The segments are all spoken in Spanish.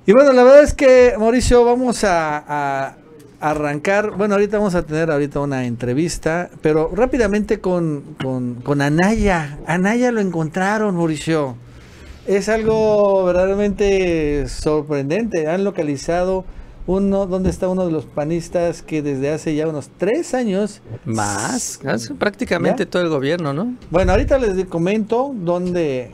Y bueno, la verdad es que, Mauricio, vamos a arrancar. Bueno, ahorita vamos a tener una entrevista, pero rápidamente con Anaya. Anaya lo encontraron, Mauricio. Es algo verdaderamente sorprendente. Han localizado dónde está uno de los panistas que desde hace ya unos 3 años. Más, hace ¿Ya? prácticamente todo el gobierno, ¿no? Bueno, ahorita les comento dónde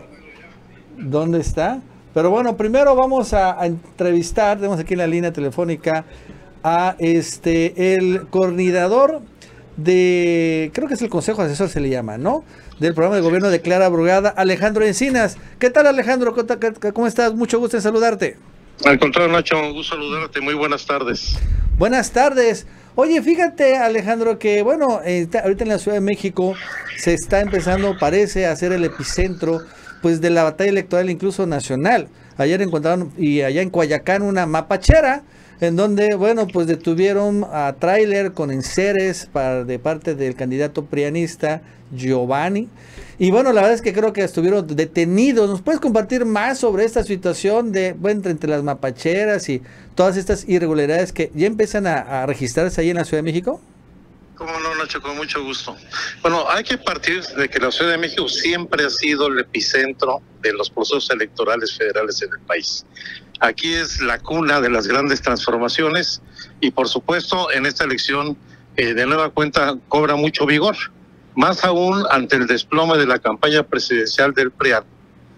está. Pero bueno, primero vamos a entrevistar, tenemos aquí en la línea telefónica a el coordinador creo que es el Consejo Asesor se le llama, ¿no? Del programa de gobierno de Clara Brugada, Alejandro Encinas. ¿Qué tal, Alejandro? ¿Cómo estás? Mucho gusto en saludarte. Al contrario, Nacho, un gusto saludarte. Muy buenas tardes. Buenas tardes. Oye, fíjate, Alejandro, que bueno, ahorita en la Ciudad de México se está empezando, parece, a hacer el epicentro pues de la batalla electoral incluso nacional. Ayer encontraron y allá en Coyacán una mapachera en donde, bueno, pues detuvieron a tráiler con enseres de parte del candidato prianista Giovanni. Y bueno, la verdad es que creo que estuvieron detenidos. ¿Nos puedes compartir más sobre esta situación bueno, entre las mapacheras y todas estas irregularidades que ya empiezan a registrarse ahí en la Ciudad de México? Cómo no, Nacho, con mucho gusto. Bueno, hay que partir de que la Ciudad de México siempre ha sido el epicentro de los procesos electorales federales en el país. Aquí es la cuna de las grandes transformaciones y, por supuesto, en esta elección de nueva cuenta cobra mucho vigor, más aún ante el desplome de la campaña presidencial del PRIAN,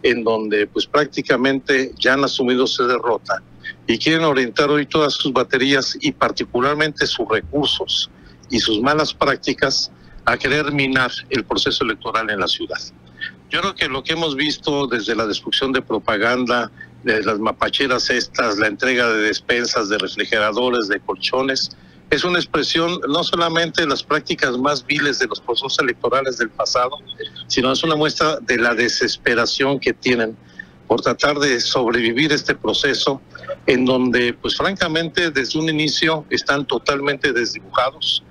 en donde pues prácticamente ya han asumido su derrota y quieren orientar hoy todas sus baterías y particularmente sus recursos y sus malas prácticas a querer minar el proceso electoral en la ciudad. Yo creo que lo que hemos visto desde la destrucción de propaganda, de las mapacheras estas, la entrega de despensas, de refrigeradores, de colchones, es una expresión no solamente de las prácticas más viles de los procesos electorales del pasado, sino es una muestra de la desesperación que tienen por tratar de sobrevivir este proceso en donde, pues francamente, desde un inicio están totalmente desdibujados,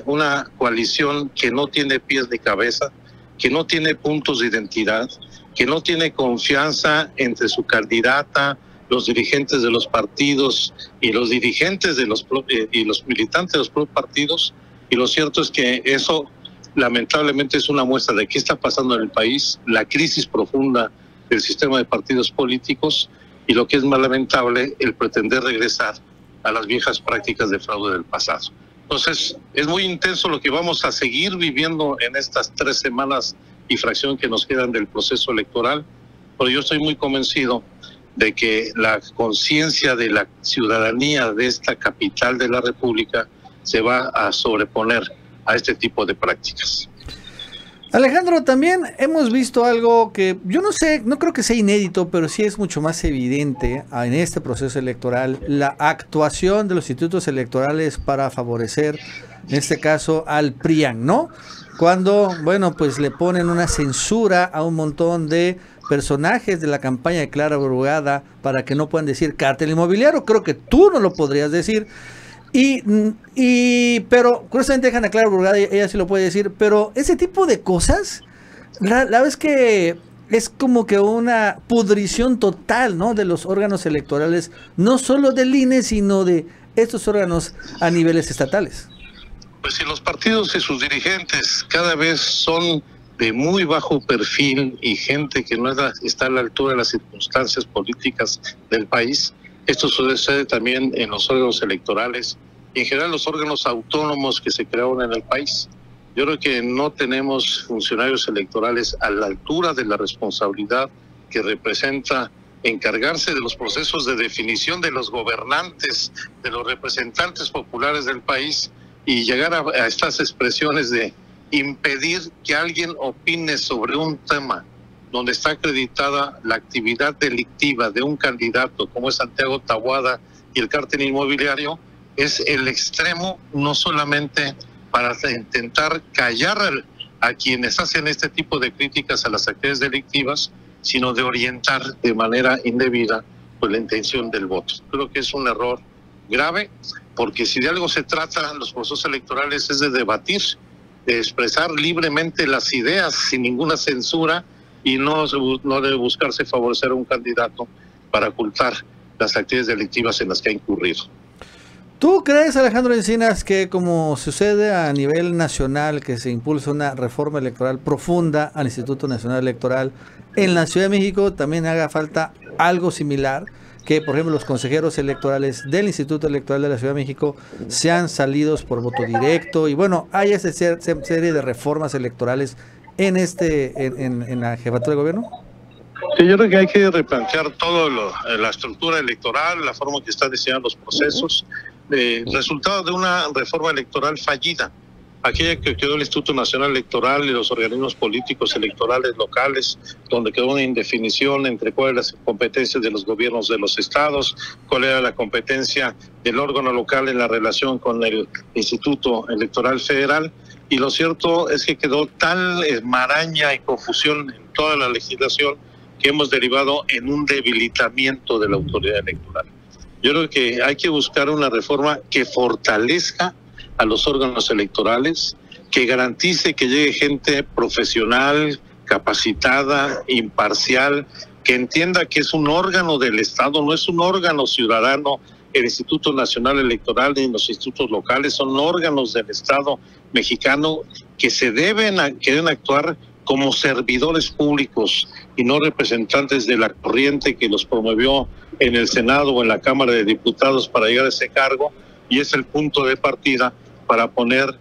una coalición que no tiene pies ni cabeza, que no tiene puntos de identidad, que no tiene confianza entre su candidata, los dirigentes de los partidos y los dirigentes de los militantes de los propios partidos. Y lo cierto es que eso lamentablemente es una muestra de qué está pasando en el país, la crisis profunda del sistema de partidos políticos y, lo que es más lamentable, el pretender regresar a las viejas prácticas de fraude del pasado. Entonces, es muy intenso lo que vamos a seguir viviendo en estas 3 semanas y fracción que nos quedan del proceso electoral, pero yo estoy muy convencido de que la conciencia de la ciudadanía de esta capital de la República se va a sobreponer a este tipo de prácticas. Alejandro, también hemos visto algo que yo no sé, no creo que sea inédito, pero sí es mucho más evidente en este proceso electoral, la actuación de los institutos electorales para favorecer, en este caso, al PRIAN, ¿no? Cuando, bueno, pues le ponen una censura a un montón de personajes de la campaña de Clara Brugada para que no puedan decir cártel inmobiliario. Creo que tú no lo podrías decir. Pero curiosamente dejan a Clara Brugada, ella sí lo puede decir, pero ese tipo de cosas, la verdad es que es como que una pudrición total, ¿no? De los órganos electorales, no solo del INE, sino de estos órganos a niveles estatales. Pues si los partidos y sus dirigentes cada vez son de muy bajo perfil y gente que no está a la altura de las circunstancias políticas del país, esto sucede también en los órganos electorales y en general los órganos autónomos que se crearon en el país. Yo creo que no tenemos funcionarios electorales a la altura de la responsabilidad que representa encargarse de los procesos de definición de los gobernantes, de los representantes populares del país y llegar a estas expresiones de impedir que alguien opine sobre un tema donde está acreditada la actividad delictiva de un candidato como es Santiago Taboada y el cártel inmobiliario, es el extremo no solamente para intentar callar a quienes hacen este tipo de críticas a las actividades delictivas, sino de orientar de manera indebida pues la intención del voto. Creo que es un error grave, porque si de algo se trata los procesos electorales es de debatir, de expresar libremente las ideas sin ninguna censura y no debe buscarse favorecer a un candidato para ocultar las actividades delictivas en las que ha incurrido. ¿Tú crees, Alejandro Encinas, que como sucede a nivel nacional, que se impulsa una reforma electoral profunda al Instituto Nacional Electoral, en la Ciudad de México también haga falta algo similar? Que, por ejemplo, los consejeros electorales del Instituto Electoral de la Ciudad de México sean salidos por voto directo y, bueno, hay esa serie de reformas electorales en la jefatura de gobierno. Sí, yo creo que hay que replantear todo la estructura electoral, la forma que están diseñados los procesos, resultado de una reforma electoral fallida, aquella que quedó el Instituto Nacional Electoral y los organismos políticos electorales locales, donde quedó una indefinición entre cuáles las competencias de los gobiernos de los estados, cuál era la competencia del órgano local en la relación con el Instituto Electoral Federal, y lo cierto es que quedó tal maraña y confusión en toda la legislación que hemos derivado en un debilitamiento de la autoridad electoral. Yo creo que hay que buscar una reforma que fortalezca a los órganos electorales, que garantice que llegue gente profesional, capacitada, imparcial, que entienda que es un órgano del Estado, no es un órgano ciudadano. El Instituto Nacional Electoral y los institutos locales son órganos del Estado mexicano que deben actuar como servidores públicos y no representantes de la corriente que los promovió en el Senado o en la Cámara de Diputados para llegar a ese cargo, y es el punto de partida para poner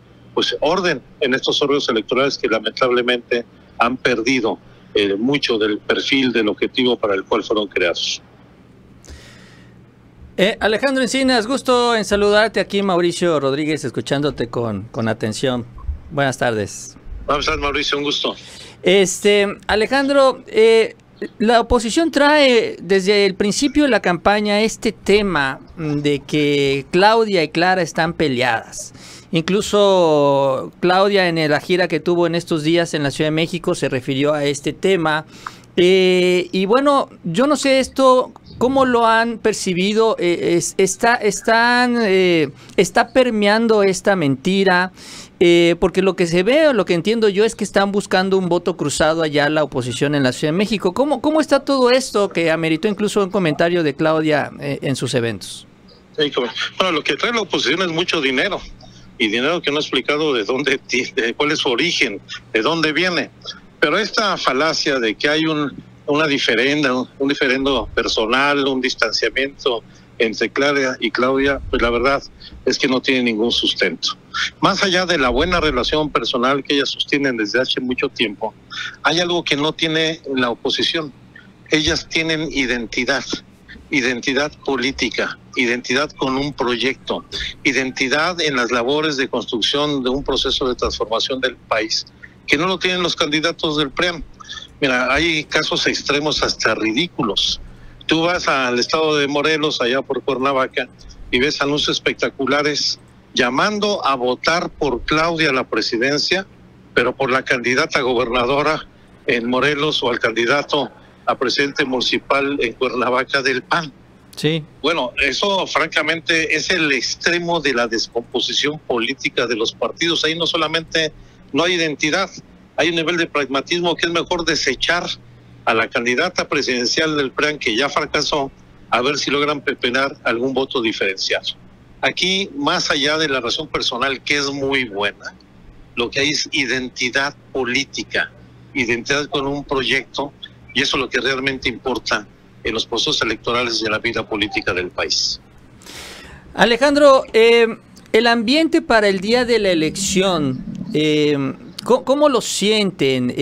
orden en estos órganos electorales que lamentablemente han perdido mucho del perfil del objetivo para el cual fueron creados. Alejandro Encinas, gusto en saludarte aquí, Mauricio Rodríguez, escuchándote con atención. Buenas tardes. Buenas tardes, Mauricio, un gusto. Alejandro, la oposición trae desde el principio de la campaña este tema de que Claudia y Clara están peleadas. Incluso Claudia, en la gira que tuvo en estos días en la Ciudad de México, se refirió a este tema. Y bueno, yo no sé esto, ¿cómo lo han percibido? ¿Está permeando esta mentira? Porque lo que se ve, o lo que entiendo yo, es que están buscando un voto cruzado allá la oposición en la Ciudad de México. ¿Cómo está todo esto que ameritó incluso un comentario de Claudia en sus eventos? Sí, bueno, lo que trae la oposición es mucho dinero, y dinero que no ha explicado de cuál es su origen, de dónde viene. Pero esta falacia de que hay un diferendo personal, un distanciamiento entre Clara y Claudia, pues la verdad es que no tiene ningún sustento. Más allá de la buena relación personal que ellas sostienen desde hace mucho tiempo, hay algo que no tiene la oposición. Ellas tienen identidad política, identidad con un proyecto, identidad en las labores de construcción de un proceso de transformación del país, que no lo tienen los candidatos del PRIAN. Mira, hay casos extremos hasta ridículos. Tú vas al estado de Morelos, allá por Cuernavaca, y ves anuncios espectaculares llamando a votar por Claudia a la presidencia, pero por la candidata gobernadora en Morelos o al candidato a presidente municipal en Cuernavaca del PAN. Sí. Bueno, eso francamente es el extremo de la descomposición política de los partidos. Ahí no solamente no hay identidad, hay un nivel de pragmatismo que es mejor desechar a la candidata presidencial del PRIAN, que ya fracasó, a ver si logran pepenar algún voto diferenciado. Aquí, más allá de la razón personal, que es muy buena, lo que hay es identidad política, identidad con un proyecto, y eso es lo que realmente importa en los procesos electorales y en la vida política del país. Alejandro, el ambiente para el día de la elección, ¿cómo lo sienten?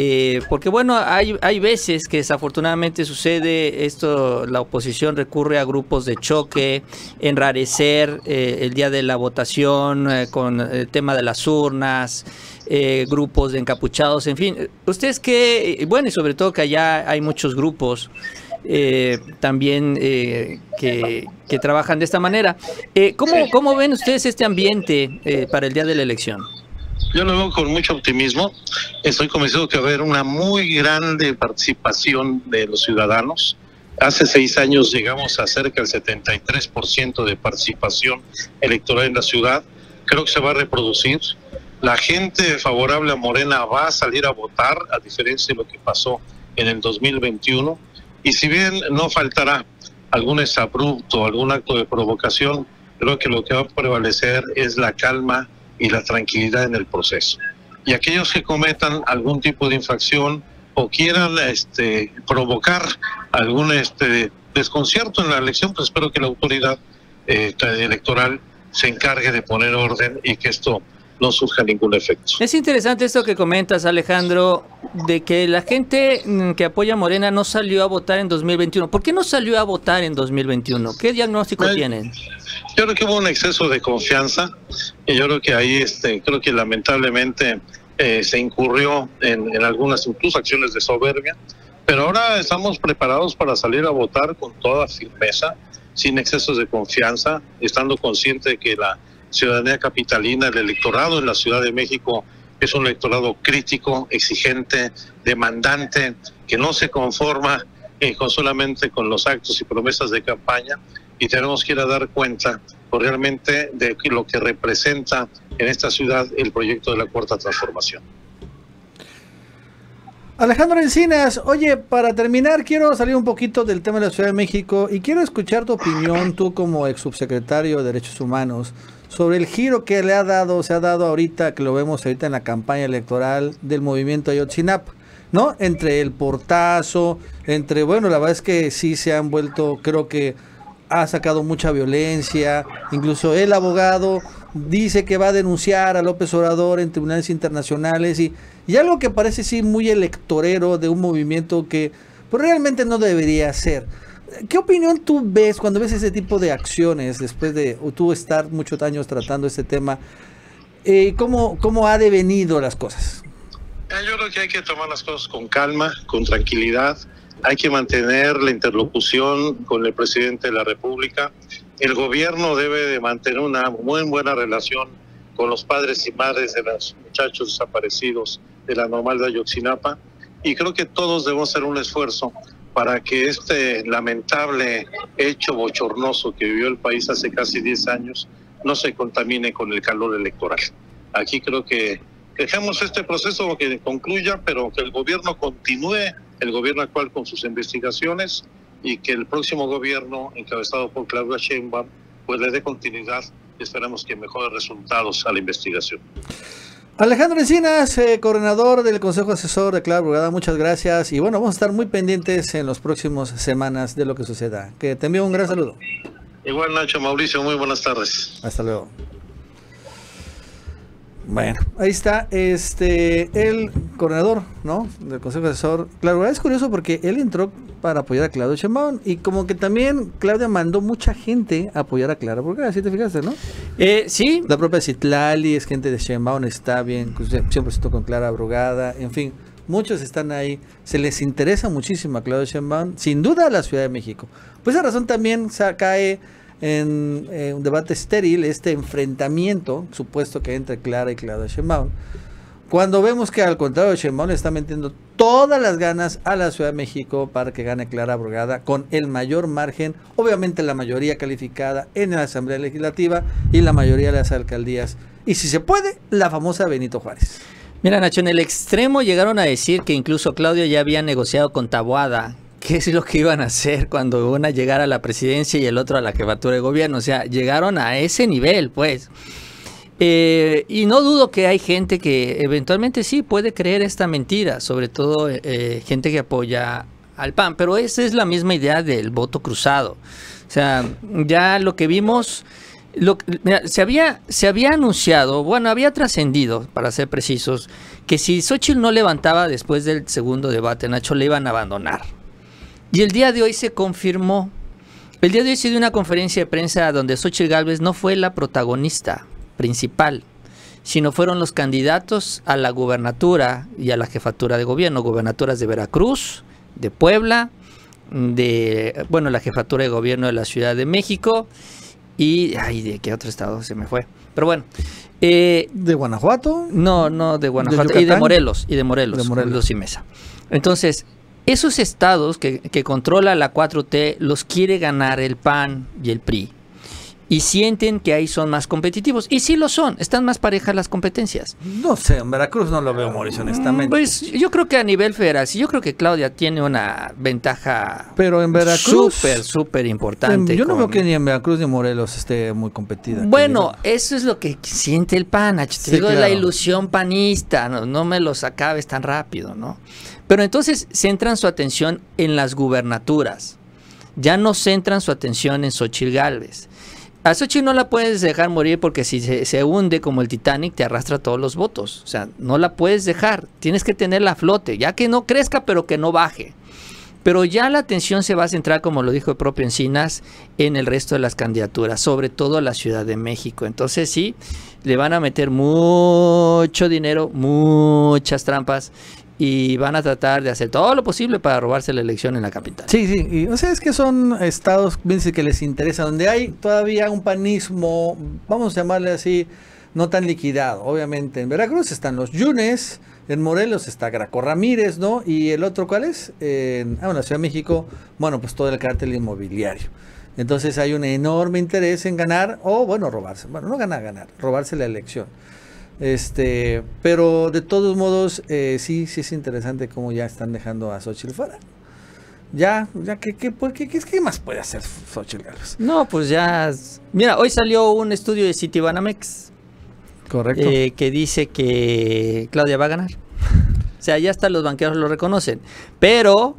Porque bueno, hay veces que desafortunadamente sucede esto, la oposición recurre a grupos de choque, enrarecer el día de la votación con el tema de las urnas, grupos de encapuchados, en fin. ¿Ustedes qué? Bueno, y sobre todo que allá hay muchos grupos también que trabajan de esta manera. ¿Cómo ven ustedes este ambiente para el día de la elección? Yo lo veo con mucho optimismo. Estoy convencido que va a haber una muy grande participación de los ciudadanos. Hace 6 años llegamos a cerca del 73% de participación electoral en la ciudad. Creo que se va a reproducir. La gente favorable a Morena va a salir a votar, a diferencia de lo que pasó en el 2021. Y si bien no faltará algún exabrupto, algún acto de provocación, creo que lo que va a prevalecer es la calma y la tranquilidad en el proceso. Y aquellos que cometan algún tipo de infracción o quieran provocar algún desconcierto en la elección, pues espero que la autoridad electoral se encargue de poner orden y que esto no surja ningún efecto. Es interesante esto que comentas, Alejandro, de que la gente que apoya a Morena no salió a votar en 2021. ¿Por qué no salió a votar en 2021? ¿Qué diagnóstico tienen? Yo creo que hubo un exceso de confianza y yo creo que ahí creo que lamentablemente se incurrió en algunas incluso acciones de soberbia, pero ahora estamos preparados para salir a votar con toda firmeza, sin excesos de confianza, estando consciente de que la ciudadanía capitalina, el electorado en la Ciudad de México es un electorado crítico, exigente, demandante, que no se conforma solamente con los actos y promesas de campaña, y tenemos que ir a dar cuenta realmente de lo que representa en esta ciudad el proyecto de la Cuarta Transformación. Alejandro Encinas, oye, para terminar quiero salir un poquito del tema de la Ciudad de México y quiero escuchar tu opinión, tú como ex subsecretario de Derechos Humanos, sobre el giro que se ha dado ahorita, que lo vemos ahorita en la campaña electoral del movimiento Ayotzinapa, ¿no? Entre el portazo, bueno, la verdad es que sí se han vuelto, creo que ha sacado mucha violencia, incluso el abogado dice que va a denunciar a López Obrador en tribunales internacionales y algo que parece sí muy electorero de un movimiento que pues, realmente no debería ser. ¿Qué opinión tú ves cuando ves ese tipo de acciones después de tú estar muchos años tratando este tema? ¿Cómo ha devenido las cosas? Yo creo que hay que tomar las cosas con calma, con tranquilidad. Hay que mantener la interlocución con el presidente de la República. El gobierno debe de mantener una muy buena relación con los padres y madres de los muchachos desaparecidos de la Normal de Ayotzinapa. Y creo que todos debemos hacer un esfuerzo para que este lamentable hecho bochornoso que vivió el país hace casi 10 años no se contamine con el calor electoral. Aquí creo que dejemos este proceso que concluya, pero que el gobierno continúe, el gobierno actual con sus investigaciones, y que el próximo gobierno, encabezado por Claudia Sheinbaum, pues le dé continuidad y esperemos que mejore resultados a la investigación. Alejandro Encinas, coordinador del Consejo Asesor de Clara Brugada, muchas gracias. Y bueno, vamos a estar muy pendientes en las próximas semanas de lo que suceda. Que te envío un gran saludo. Igual, Nacho, Mauricio, muy buenas tardes. Hasta luego. Bueno, ahí está el coordinador, ¿no?, del Consejo Asesor. Claro, es curioso porque él entró para apoyar a Claudia Sheinbaum y como que también Claudia mandó mucha gente a apoyar a Clara Brugada, ¿sí te fijaste, no? Sí. La propia Citlali es gente de Sheinbaum, está bien, 100% con Clara Brugada, en fin, muchos están ahí, se les interesa muchísimo a Claudia Sheinbaum, sin duda a la Ciudad de México. Por esa razón también cae en un debate estéril este enfrentamiento supuesto que hay entre Clara y Claudia Sheinbaum, cuando vemos que al contrario Sheinbaum le está metiendo todas las ganas a la Ciudad de México para que gane Clara Brugada con el mayor margen, obviamente la mayoría calificada en la Asamblea Legislativa y la mayoría de las alcaldías, y si se puede, la famosa Benito Juárez. Mira, Nacho, en el extremo llegaron a decir que incluso Claudia ya había negociado con Taboada qué es lo que iban a hacer cuando una llegara a la presidencia y el otro a la jefatura de gobierno. O sea, llegaron a ese nivel, pues. Y no dudo que hay gente que eventualmente sí puede creer esta mentira, sobre todo gente que apoya al PAN, pero esa es la misma idea del voto cruzado. O sea, ya lo que vimos, mira, se había anunciado, bueno, había trascendido, para ser precisos, que si Xóchitl no levantaba después del segundo debate, Nacho, le iban a abandonar. Y el día de hoy se confirmó. El día de hoy se dio una conferencia de prensa donde Xóchitl Gálvez no fue la protagonista principal, sino fueron los candidatos a la gubernatura y a la jefatura de gobierno, gubernaturas de Veracruz, de Puebla, la jefatura de gobierno de la Ciudad de México y, ¿de qué otro estado se me fue? Pero bueno. ¿De Guanajuato? No, de Guanajuato. Y de Morelos, Luz y Mesa. Entonces, esos estados que controla la 4T los quiere ganar el PAN y el PRI. y sienten que ahí son más competitivos. Y sí lo son, están más parejas las competencias. No sé, en Veracruz no lo veo, Mauricio, honestamente. Pues yo creo que a nivel federal, sí, yo creo que Claudia tiene una ventaja, pero en Veracruz súper importante. Yo no veo que ni en Veracruz ni en Morelos esté muy competida. Bueno, eso es lo que siente el PAN, Nacho. Te digo, claro, la ilusión panista, no me los acabes tan rápido, ¿no? Pero entonces centran su atención en las gubernaturas. Ya no centran su atención en Xóchitl Gálvez. A Xóchitl no la puedes dejar morir porque si se hunde como el Titanic te arrastra todos los votos. O sea, no la puedes dejar. Tienes que tenerla a flote, ya que no crezca pero que no baje. Pero ya la atención se va a centrar, como lo dijo el propio Encinas, en el resto de las candidaturas, sobre todo la Ciudad de México. Entonces sí, le van a meter mucho dinero, muchas trampas, y van a tratar de hacer todo lo posible para robarse la elección en la capital. Sí, sí, y, o sea, es que son estados, que les interesa, donde hay todavía un panismo, vamos a llamarle así, no tan liquidado. Obviamente en Veracruz están los Yunes, en Morelos está Graco Ramírez, ¿no? Y el otro, ¿cuál es? En la Ciudad de México, bueno, pues todo el cártel inmobiliario. Entonces hay un enorme interés en ganar, o bueno, robarse, bueno, no ganar, robarse la elección. Pero de todos modos, sí es interesante cómo ya están dejando a Xóchitl fuera. ¿Qué más puede hacer Xóchitl Gálvez? No, pues ya, mira, hoy salió un estudio de Citibanamex. Correcto. Que dice que Claudia va a ganar. O sea, ya hasta los banqueros lo reconocen. Pero,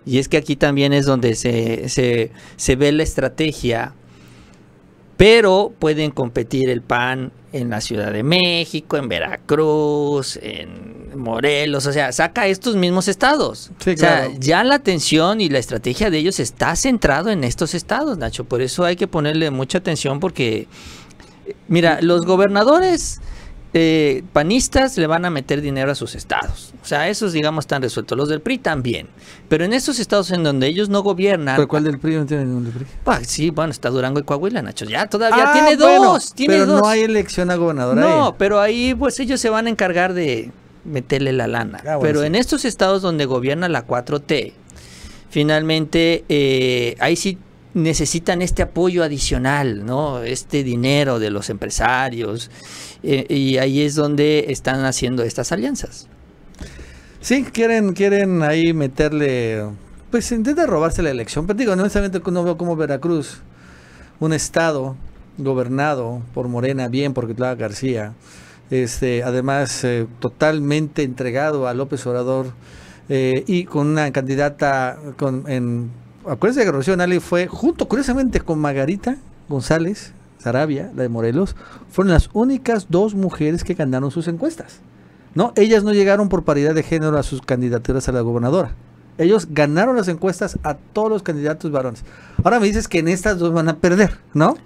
y es que aquí también es donde se ve la estrategia. Pero pueden competir el PAN en la Ciudad de México, en Veracruz, en Morelos, o sea, saca estos mismos estados. Sí, o sea, claro, ya la atención y la estrategia de ellos está centrado en estos estados, Nacho. Por eso hay que ponerle mucha atención porque, mira, los gobernadores panistas le van a meter dinero a sus estados. O sea, esos, digamos, están resueltos. Los del PRI también. Pero en estos estados en donde ellos no gobiernan... ¿Pero cuál del PRI? No tiene ningún del PRI. Sí, bueno, está Durango y Coahuila, Nacho. Ya todavía tiene dos. Pero no hay elección a gobernador ahí. No, pero ahí pues ellos se van a encargar de meterle la lana. Pero sí, en estos estados donde gobierna la 4T, finalmente ahí sí necesitan este apoyo adicional, ¿no? Este dinero de los empresarios, y ahí es donde están haciendo estas alianzas. Sí, quieren ahí meterle, pues intenta robarse la elección, pero digo, no necesariamente no veo como Veracruz, un estado gobernado por Morena, bien por Claudia García, además totalmente entregado a López Obrador, y con una candidata acuérdense que Rocío Nale fue, junto curiosamente con Margarita González Sarabia, la de Morelos, fueron las únicas dos mujeres que ganaron sus encuestas. No, ellas no llegaron por paridad de género a sus candidaturas a la gobernadora. Ellos ganaron las encuestas a todos los candidatos varones. Ahora me dices que en estas dos van a perder, ¿no?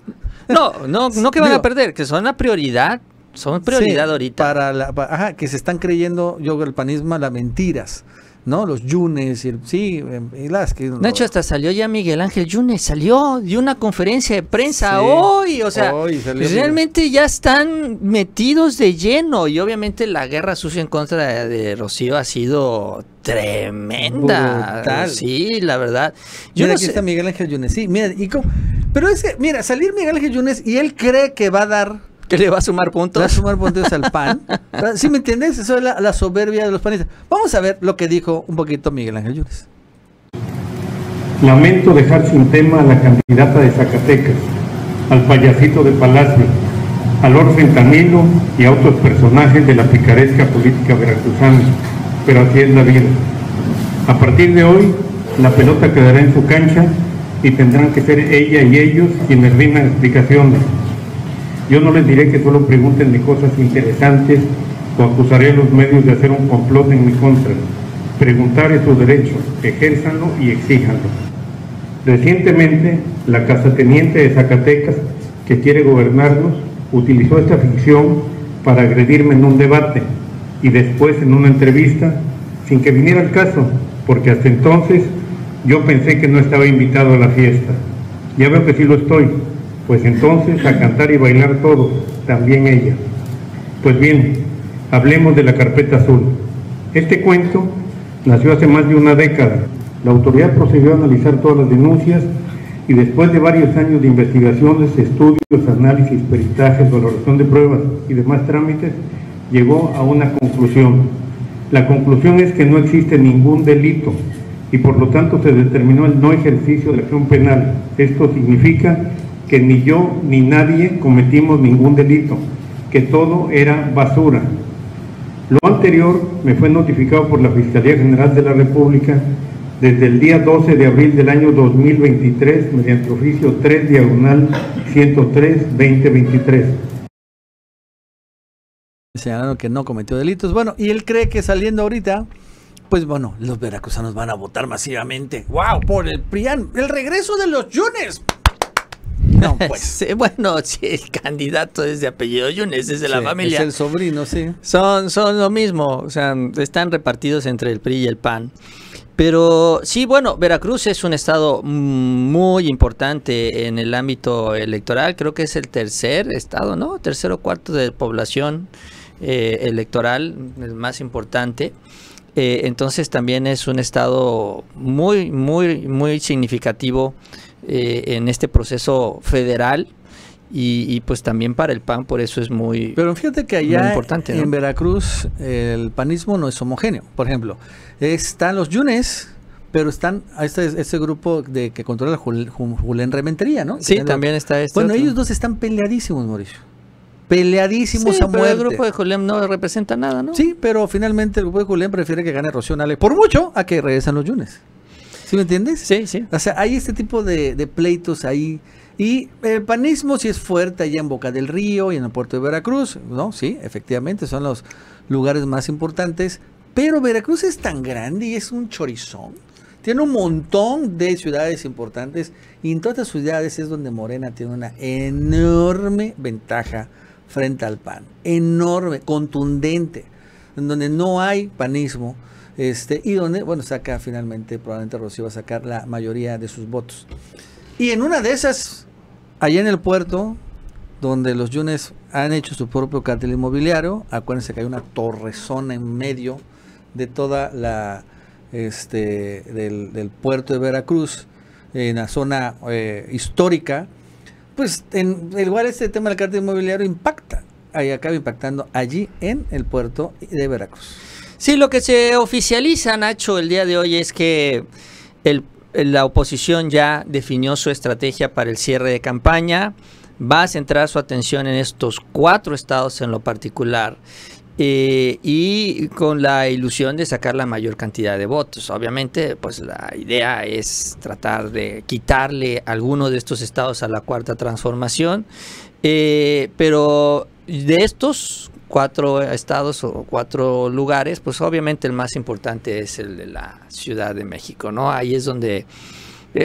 No que van a perder, que son la prioridad. Son prioridad sí, ahorita. Que se están creyendo, el panismo, las mentiras, ¿no? Los Yunes y las que... Nacho, hasta salió ya Miguel Ángel Yunes, dio una conferencia de prensa hoy, o sea, realmente ya están metidos de lleno, y obviamente la guerra sucia en contra de Rocío ha sido tremenda. Brutal. Sí, la verdad. Mira, aquí está Miguel Ángel Yunes, sí, pero mira, salir Miguel Ángel Yunes y él cree que va a dar... ¿Que le va a sumar puntos? Va a sumar puntos al PAN. ¿Sí me entiendes? Eso es la soberbia de los panistas. Vamos a ver lo que dijo un poquito Miguel Ángel Yunes. Lamento dejar sin tema a la candidata de Zacatecas, al payasito de Palacio, al Lord Fentanilo y a otros personajes de la picaresca política veracruzana, pero así es la vida. A partir de hoy, la pelota quedará en su cancha y tendrán que ser ella y ellos quienes rindan explicaciones. Yo no les diré que solo pregunten de cosas interesantes o acusaré a los medios de hacer un complot en mi contra. Preguntar es su derecho, ejérzanlo y exíjanlo. Recientemente, la casateniente de Zacatecas, que quiere gobernarnos, utilizó esta ficción para agredirme en un debate y después en una entrevista, sin que viniera al caso, porque hasta entonces yo pensé que no estaba invitado a la fiesta. Ya veo que sí lo estoy. Pues entonces a cantar y bailar todo, también ella. Pues bien, hablemos de la carpeta azul. Este cuento nació hace más de una década. La autoridad procedió a analizar todas las denuncias y después de varios años de investigaciones, estudios, análisis, peritajes, valoración de pruebas y demás trámites, llegó a una conclusión. La conclusión es que no existe ningún delito y por lo tanto se determinó el no ejercicio de la acción penal. Esto significa que ni yo ni nadie cometimos ningún delito, que todo era basura. Lo anterior me fue notificado por la Fiscalía General de la República desde el día 12 de abril del año 2023, mediante oficio 3/103/2023. Señalaron que no cometió delitos. Bueno, y él cree que saliendo ahorita, pues bueno, los veracruzanos van a votar masivamente. ¡Wow! Por el PRIAN, el regreso de los Yunes. No, pues. Sí, bueno, sí, el candidato es de apellido Yunes, es de la familia. Es el sobrino, sí. Son lo mismo, o sea, están repartidos entre el PRI y el PAN. Pero sí, bueno, Veracruz es un estado muy importante en el ámbito electoral. Creo que es el tercer estado, ¿no? Tercero o cuarto de población electoral, el más importante. Entonces también es un estado muy, muy, muy significativo en este proceso federal. Y pues también para el PAN, por eso es muy Pero fíjate que allá importante, ¿no? En Veracruz el panismo no es homogéneo. Por ejemplo, están los Yunes, pero están este grupo de que controla Julián Rementería, ¿no? Sí, también está este Bueno, otro. ellos dos están peleadísimos, Mauricio. Peleadísimos Sí, a pero muerte. el grupo de Julián no representa nada, ¿no? Sí, pero finalmente el grupo de Julián prefiere que gane Rocío Nale por mucho a que regresen los Yunes. ¿Sí me entiendes? Sí, sí. O sea, hay este tipo de pleitos ahí. Y el panismo sí es fuerte allá en Boca del Río y en el puerto de Veracruz, ¿no? Sí, efectivamente, son los lugares más importantes. Pero Veracruz es tan grande y es un chorizón. Tiene un montón de ciudades importantes. Y en todas las ciudades es donde Morena tiene una enorme ventaja frente al PAN. Enorme, contundente. En donde no hay panismo. Y donde, bueno, saca finalmente, probablemente Rocío va a sacar la mayoría de sus votos. Y en una de esas, allá en el puerto, donde los Yunes han hecho su propio cartel inmobiliario, acuérdense que hay una torrezona en medio de toda la del puerto de Veracruz, en la zona histórica, pues igual este tema del cartel inmobiliario impacta, ahí acaba impactando allí en el puerto de Veracruz. Sí, lo que se oficializa, Nacho, el día de hoy es que la oposición ya definió su estrategia para el cierre de campaña, va a centrar su atención en estos 4 estados en lo particular y con la ilusión de sacar la mayor cantidad de votos. Obviamente, pues la idea es tratar de quitarle alguno de estos estados a la Cuarta Transformación, pero de estos 4 estados o 4 lugares, pues obviamente el más importante es el de la Ciudad de México, ¿no? Ahí es donde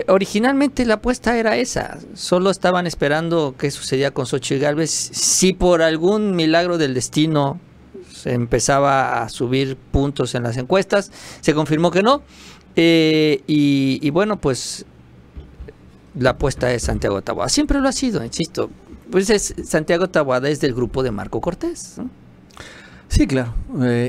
originalmente la apuesta era esa, solo estaban esperando qué sucedía con Xochitl Gálvez, si por algún milagro del destino se empezaba a subir puntos en las encuestas, se confirmó que no, y bueno, pues la apuesta es Santiago Taboada, siempre lo ha sido, insisto. Pues Santiago Taboada es del grupo de Marco Cortés, ¿no? Sí, claro.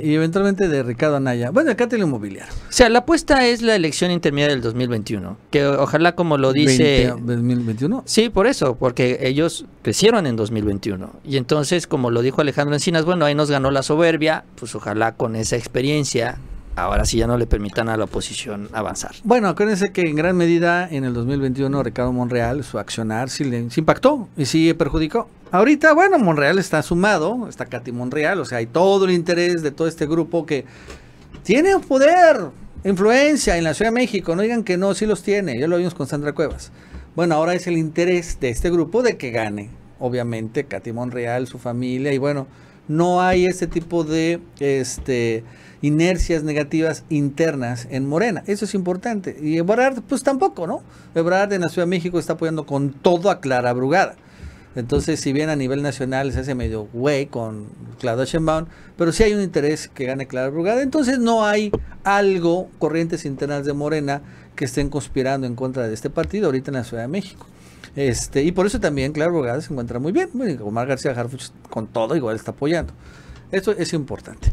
Y eventualmente de Ricardo Anaya. Bueno, el cartel inmobiliario. O sea, la apuesta es la elección intermedia del 2021. Que ojalá, como lo dice... ¿2021? Sí, por eso, porque ellos crecieron en 2021. Y entonces, como lo dijo Alejandro Encinas, bueno, ahí nos ganó la soberbia. Pues ojalá con esa experiencia, ahora sí ya no le permitan a la oposición avanzar. Bueno, acuérdense que en gran medida en el 2021 Ricardo Monreal, su accionar sí impactó y sí perjudicó. Ahorita, bueno, Monreal está sumado, está Katy Monreal, o sea, hay todo el interés de todo este grupo que tiene poder, influencia en la Ciudad de México, no digan que no, sí los tiene, ya lo vimos con Sandra Cuevas. Bueno, ahora es el interés de este grupo de que gane, obviamente, Katy Monreal, su familia, y bueno, no hay ese tipo de inercias negativas internas en Morena, eso es importante. Y Ebrard, pues tampoco, ¿no? Ebrard en la Ciudad de México está apoyando con todo a Clara Brugada. Entonces, si bien a nivel nacional se hace medio güey con Claudia Sheinbaum, pero sí hay un interés que gane Clara Brugada. Entonces, no hay corrientes internas de Morena que estén conspirando en contra de este partido ahorita en la Ciudad de México. Y por eso también Clara Brugada se encuentra muy bien. Bueno, Omar García Harfuch con todo igual está apoyando. Esto es importante.